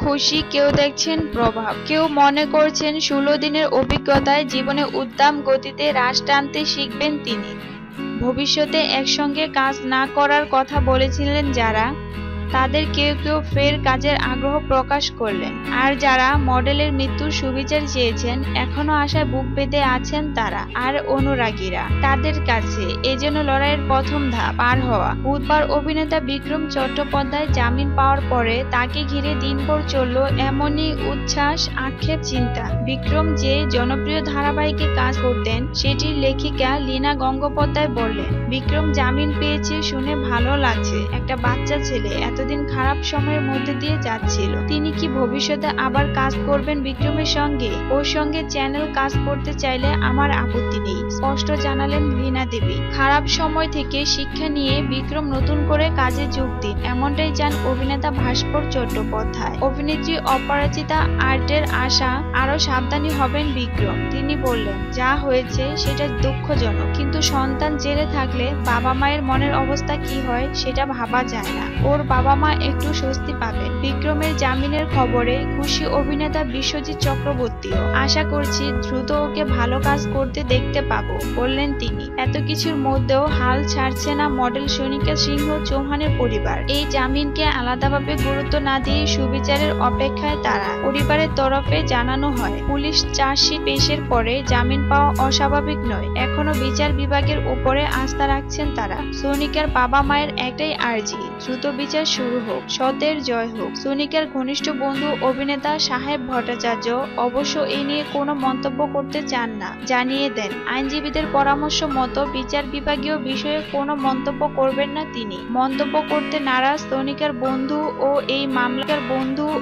খুশি, কেউ দেখছেন প্রভাব, কেউ মনে করছেন 16 দিনের অভিজ্ঞতায় জীবনে উদ্দাম গতিতে রাশ টানতে শিখবেন তিনি। ভবিষ্যতে একসঙ্গে কাজ না করার কথা বলেছিলেন যারা, তাদের কেউ কেউ ফের কাজের আগ্রহ প্রকাশ করলেন। আর যারা মডেলের মৃত্যুর সুবিচার চেয়েছেন, এখনো আশায় বুক বেঁধে আছেন তারা আর অনুরাগীরা। তাদের কাছে এ যেন লড়াইয়ের প্রথম ধাপ পার হওয়া। বুধবার অভিনেতা বিক্রম চট্টোপাধ্যায় জামিন পাওয়ার পরে তাকে ঘিরে দিনভর চলল এমনই উচ্ছ্বাস, আক্ষেপ, চিন্তা। বিক্রম যে জনপ্রিয় ধারাবাহিকে কাজ করতেন, সেটির লেখিকা লীনা গঙ্গোপাধ্যায় বললেন, বিক্রম জামিন পেয়েছে শুনে ভালো লাগছে। একটা বাচ্চা ছেলে এতদিন খারাপ সময়ের মধ্যে দিয়ে যাচ্ছিল। তিনি কি ভবিষ্যতে আবার কাজ করবেন বিক্রমের সঙ্গে? ওর সঙ্গে চ্যানেল কাজ করতে চাইলে আমার আপত্তি নেই, স্পষ্ট জানালেন লীনা দেবী। খারাপ সময় থেকে শিক্ষা নিয়ে বিক্রম নতুন করে কাজে যোগ দিন, এমনটাই চান অভিনেতা ভাস্কর চট্টোপাধ্যায়। অভিনেত্রী অপরাজিতা আর্টের আশা আরো সাবধানী হবেন বিক্রম। তিনি বললেন, যা হয়েছে সেটা দুঃখজনক, কিন্তু সন্তান জেলে থাকলে বাবা মায়ের মনের অবস্থা কি হয় সেটা ভাবা যায় না। ওর বাবা মা একটু স্বস্তি পাবেন। বিক্রমের জামিনের খবরে খুশি অভিনেতা বিশ্বজিৎ চক্রবর্তীও। আশা করছি দ্রুত ওকে ভালো কাজ করতে দেখতে পাবো, বললেন তিনি। এত কিছুর মধ্যেও হাল ছাড়ছে না মডেল সোনিকা সিংহ চৌহানের পরিবার। এই জামিনকে আলাদাভাবে গুরুত্ব না দিয়ে সুবিচারের অপেক্ষায় তারা। পরিবারের তরফে জানানো হয়, পুলিশ চার্জশিট পেশের পরে জামিন পাওয়া অস্বাভাবিক নয়। এখনো বিচার বিভাগের উপরে আস্থা রাখছেন তারা। সোনিকার বাবা মায়ের একটাই আর্জি, দ্রুত বিচার শুরু হোক, সত্যের জয় হোক। সোনিকার ঘনিষ্ঠ বন্ধু অভিনেতা সাহেব ভট্টাচার্য অবশ্য এই নিয়ে কোনো মন্তব্য করতে চান না, জানিয়ে দেন আইনজীবীদের পরামর্শ মতো বিচার বিভাগীয় বিষয়ে কোনো মন্তব্য করবেন না তিনি। মন্তব্য করতে নারাজ সোনিকার বন্ধু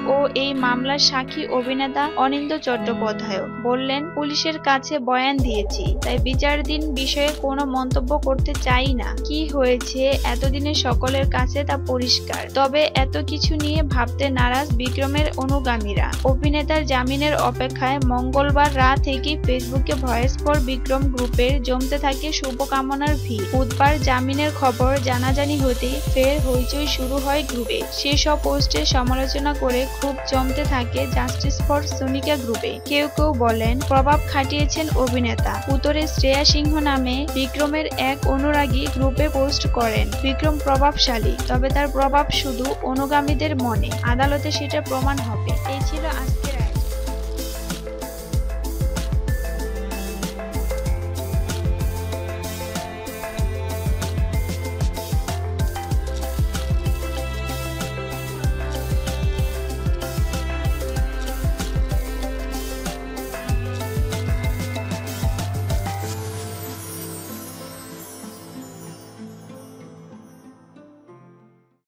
ও এই মামলার সাক্ষী অভিনেতা অনিন্দ্য চট্টোপাধ্যায় বললেন, পুলিশের কাছে বয়ান দিয়েছি, তাই বিচারাধীন বিষয়ে কোনো মন্তব্য করতে চাই না। কি হয়েছে এতদিনে সকলের কাছে তা পরিষ্কার। তবে এত কিছু নিয়ে ভাবতে নারাজ বিক্রমের অনুগামীরা। অভিনেতার জামিনের অপেক্ষায় মঙ্গলবার রাত থেকেই ফেসবুকে ভয়েস ফর বিক্রম গ্রুপের জমতে থাকে শুভকামনার ভিড়। বুধবার জামিনের খবর জানাজানি হতেই ফের হইচই শুরু হয় গ্রুপে। সেসব পোস্টের সমালোচনা করে খুব জমতে থাকে জাস্টিস ফর সোনিকা গ্রুপে। কেউ কেউ বলেন, প্রভাব খাটিয়েছেন অভিনেতা। উত্তরে শ্রেয়া সিংহ নামে বিক্রমের এক অনুরাগী গ্রুপে পোস্ট করেন, বিক্রম প্রভাবশালী, তবে তার প্রভাব শুধু অনুগামীদের মনে, আদালতে সেটা প্রমাণ হবে। এই ছিল আজকে।